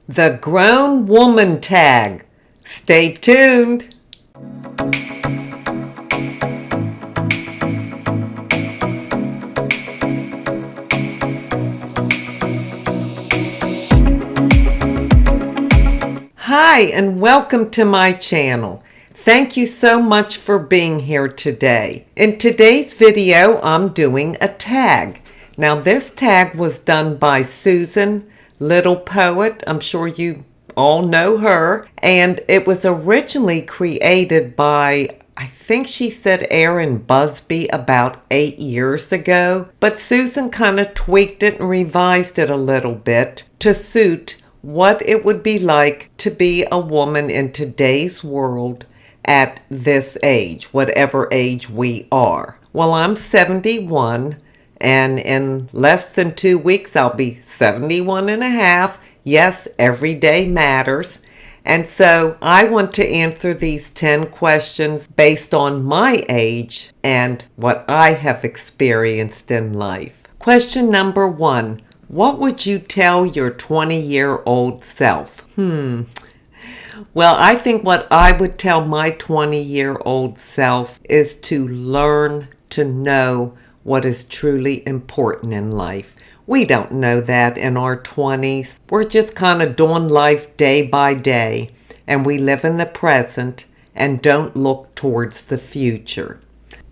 The grown woman tag. Stay tuned. Hi, and welcome to my channel. Thank you so much for being here today. In today's video, I'm doing a tag. Now, this tag was done by Susan, Little Poet. I'm sure you all know her. And it was originally created by, I think she said Aaron Busby about 8 years ago. But Susan kind of tweaked it and revised it a little bit to suit what it would be like to be a woman in today's world at this age, whatever age we are. Well, I'm 71, and in less than 2 weeks, I'll be 71 and a half. Yes, every day matters. And so I want to answer these 10 questions based on my age and what I have experienced in life. Question number 1. What would you tell your 20-year-old self? Well, I think what I would tell my 20-year-old self is to learn to know what is truly important in life. We don't know that in our 20s. We're just kind of doing life day by day, and we live in the present and don't look towards the future.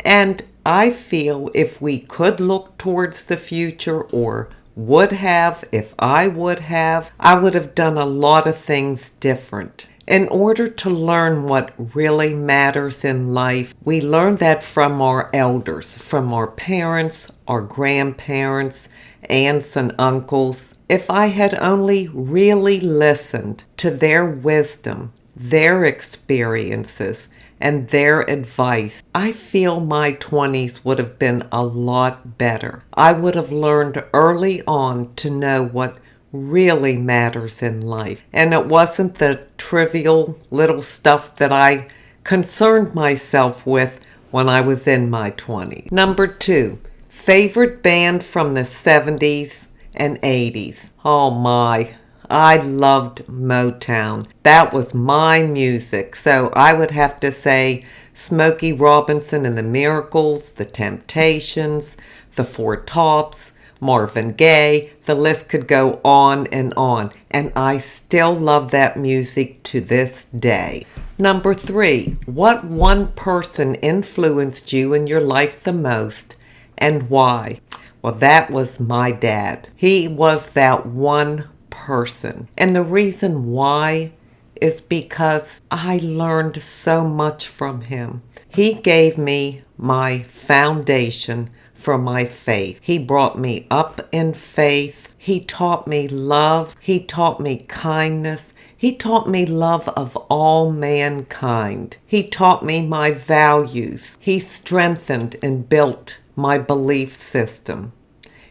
And I feel if we could look towards the future, or would have, if I would have done a lot of things different. In order to learn what really matters in life, we learn that from our elders, from our parents, our grandparents, aunts and uncles. If I had only really listened to their wisdom, their experiences, and their advice, I feel my 20s would have been a lot better. I would have learned early on to know what really matters in life. And it wasn't the trivial little stuff that I concerned myself with when I was in my 20s. Number 2, favorite band from the 70s and 80s. Oh my, I loved Motown. That was my music. So I would have to say Smokey Robinson and the Miracles, the Temptations, the Four Tops, Marvin Gaye. The list could go on. And I still love that music to this day. Number 3, what one person influenced you in your life the most and why? Well, that was my dad. He was that one person. And the reason why is because I learned so much from him. He gave me my foundation for my faith. He brought me up in faith. He taught me love. He taught me kindness. He taught me love of all mankind. He taught me my values. He strengthened and built my belief system.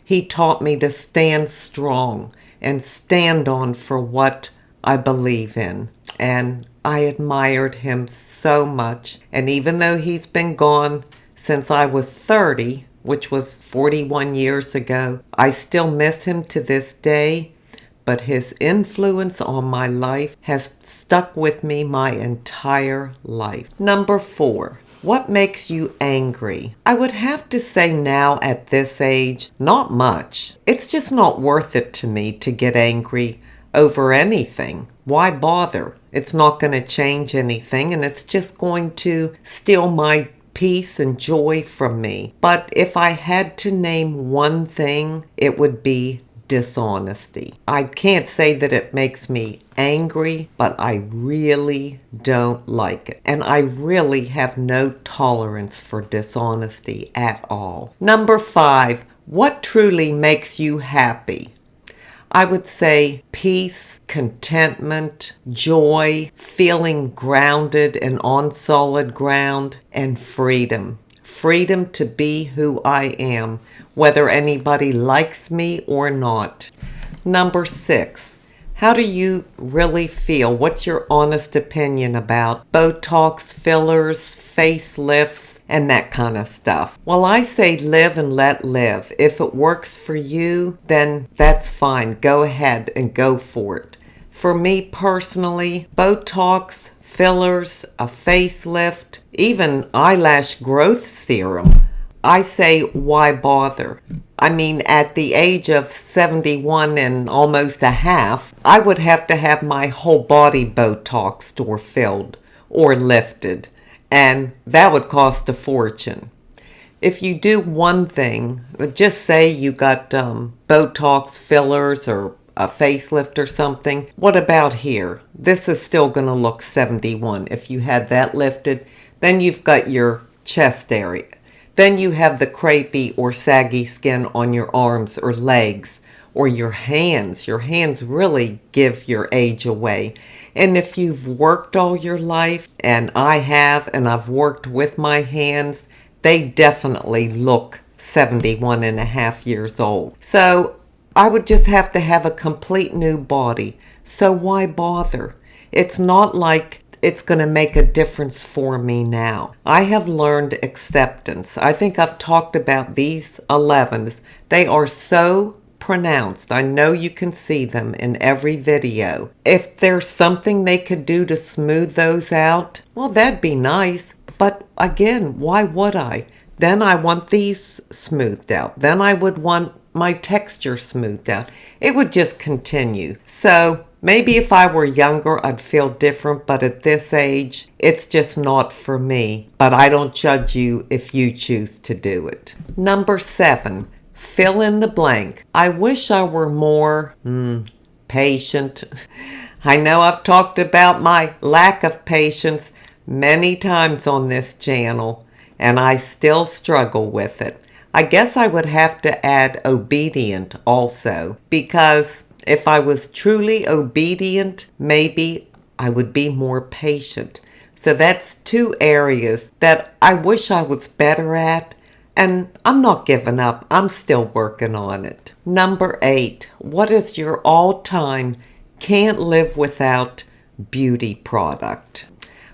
He taught me to stand strong and stand on for what I believe in. And I admired him so much. And even though he's been gone since I was 30, which was 41 years ago, I still miss him to this day. But his influence on my life has stuck with me my entire life. Number 4. What makes you angry? I would have to say now at this age, not much. It's just not worth it to me to get angry over anything. Why bother? It's not going to change anything, and it's just going to steal my peace and joy from me. But if I had to name one thing, it would be dishonesty. I can't say that it makes me angry, but I really don't like it. And I really have no tolerance for dishonesty at all. Number 5, what truly makes you happy? I would say peace, contentment, joy, feeling grounded and on solid ground, and freedom. Freedom to be who I am, whether anybody likes me or not. Number 6, how do you really feel? What's your honest opinion about Botox, fillers, facelifts, and that kind of stuff? Well, I say live and let live. If it works for you, then that's fine. Go ahead and go for it. For me personally, Botox, fillers, a facelift, even eyelash growth serum, I say, why bother? I mean, at the age of 71 and almost a half, I would have to have my whole body Botoxed or filled or lifted, and that would cost a fortune. If you do one thing, just say you got Botox fillers or a facelift or something, what about here? This is still going to look 71. If you had that lifted, then you've got your chest area. Then you have the crepey or saggy skin on your arms or legs or your hands. Your hands really give your age away. And if you've worked all your life, and I have, and I've worked with my hands, they definitely look 71 and a half years old. So I would just have to have a complete new body. So why bother? It's not like it's going to make a difference for me now. I have learned acceptance. I think I've talked about these 11s. They are so pronounced. I know you can see them in every video. If there's something they could do to smooth those out, well, that'd be nice. But again, why would I? Then I want these smoothed out. Then I would want my texture smoothed out. It would just continue. So maybe if I were younger, I'd feel different, but at this age, it's just not for me. But I don't judge you if you choose to do it. Number 7, fill in the blank. I wish I were more patient. I know I've talked about my lack of patience many times on this channel, and I still struggle with it. I guess I would have to add obedient also, because if I was truly obedient, maybe I would be more patient. So that's 2 areas that I wish I was better at, and I'm not giving up. I'm still working on it. Number 8, what is your all-time can't live without beauty product?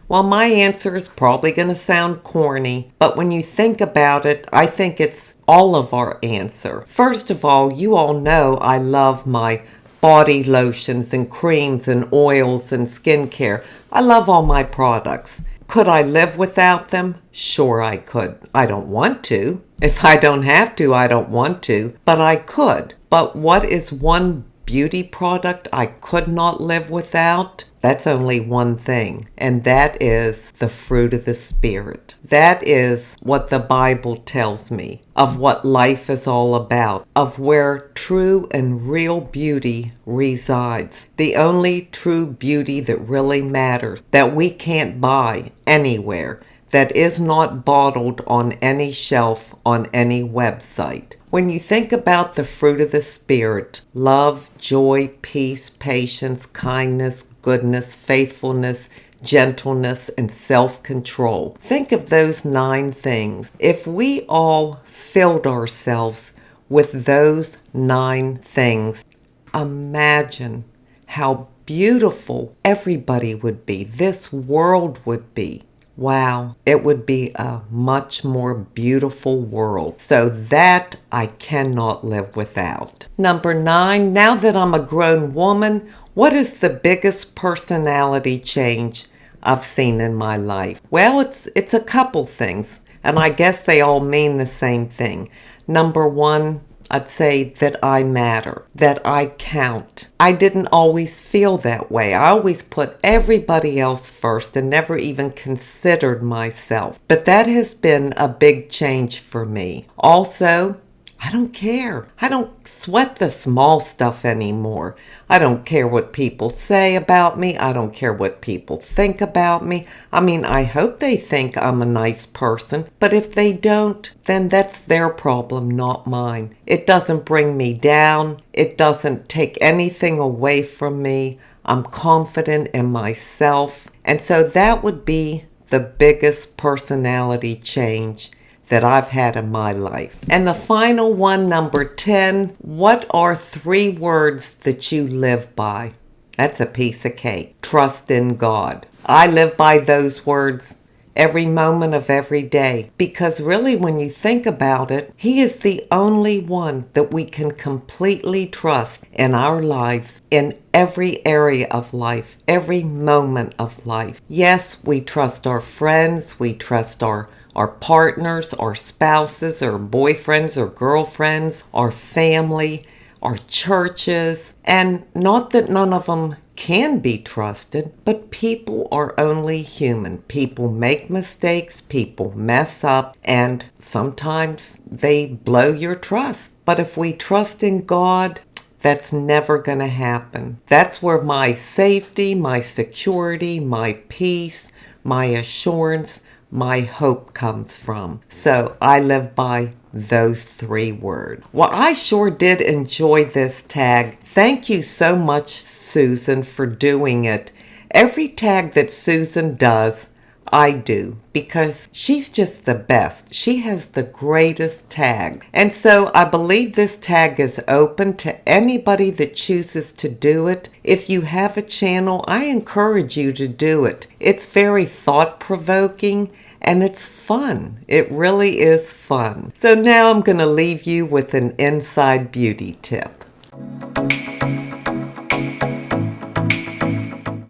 Well, my answer is probably going to sound corny, but when you think about it, I think it's all of our answer. First of all, you all know I love my body lotions and creams and oils and skincare. I love all my products. Could I live without them? Sure, I could. I don't want to. If I don't have to, I don't want to, but I could. But what is one beauty product I could not live without? That's only one thing, and that is the fruit of the Spirit. That is what the Bible tells me of what life is all about, of where true and real beauty resides. The only true beauty that really matters, that we can't buy anywhere, that is not bottled on any shelf on any website. When you think about the fruit of the Spirit, love, joy, peace, patience, kindness, goodness, faithfulness, gentleness, and self-control. Think of those 9 things. If we all filled ourselves with those 9 things, imagine how beautiful everybody would be. This world would be. Wow, it would be a much more beautiful world. So that I cannot live without. Number 9, now that I'm a grown woman, what is the biggest personality change I've seen in my life? Well, it's a couple things, and I guess they all mean the same thing. Number 1, I'd say that I matter, that I count. I didn't always feel that way. I always put everybody else first and never even considered myself. But that has been a big change for me. Also, I don't care. I don't sweat the small stuff anymore. I don't care what people say about me. I don't care what people think about me. I mean, I hope they think I'm a nice person, but if they don't, then that's their problem, not mine. It doesn't bring me down. It doesn't take anything away from me. I'm confident in myself. And so that would be the biggest personality change that I've had in my life. And the final one, number 10, what are 3 words that you live by? That's a piece of cake. Trust in God. I live by those words, every moment of every day. Because really, when you think about it, He is the only one that we can completely trust in our lives, in every area of life, every moment of life. Yes, we trust our friends, we trust our partners, our spouses, our boyfriends or girlfriends, our family, our churches, and not that none of them can be trusted, but people are only human. People make mistakes, people mess up, and sometimes they blow your trust. But if we trust in God, that's never going to happen. That's where my safety, my security, my peace, my assurance, my hope comes from. So I live by those 3 words. Well, I sure did enjoy this tag. Thank you so much, Susan, for doing it. Every tag that Susan does, I do, because she's just the best. She has the greatest tag. And so I believe this tag is open to anybody that chooses to do it. If you have a channel, I encourage you to do it. It's very thought-provoking and it's fun. It really is fun. So now I'm going to leave you with an inside beauty tip.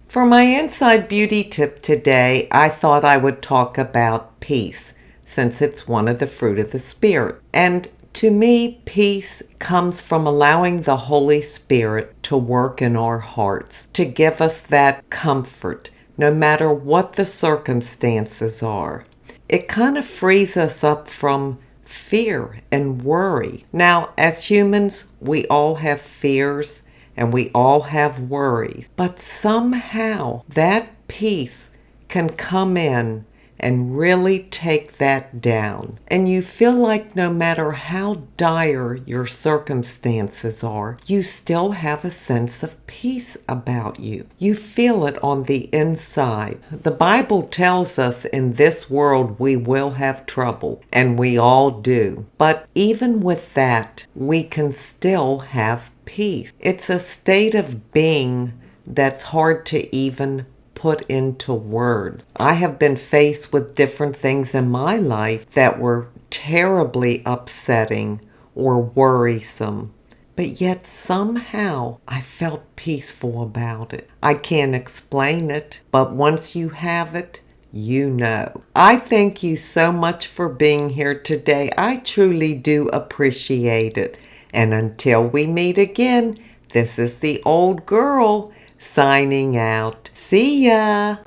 For my inside beauty tip today, I thought I would talk about peace, since it's one of the fruit of the Spirit. And to me, peace comes from allowing the Holy Spirit to work in our hearts, to give us that comfort, no matter what the circumstances are. It kind of frees us up from fear and worry. Now, as humans, we all have fears and we all have worries, but somehow that peace can come in and really take that down. And you feel like no matter how dire your circumstances are, you still have a sense of peace about you. You feel it on the inside. The Bible tells us in this world we will have trouble, and we all do. But even with that, we can still have peace. It's a state of being that's hard to even put into words. I have been faced with different things in my life that were terribly upsetting or worrisome, but yet somehow I felt peaceful about it. I can't explain it, but once you have it, you know. I thank you so much for being here today. I truly do appreciate it. And until we meet again, this is the old girl signing out. See ya!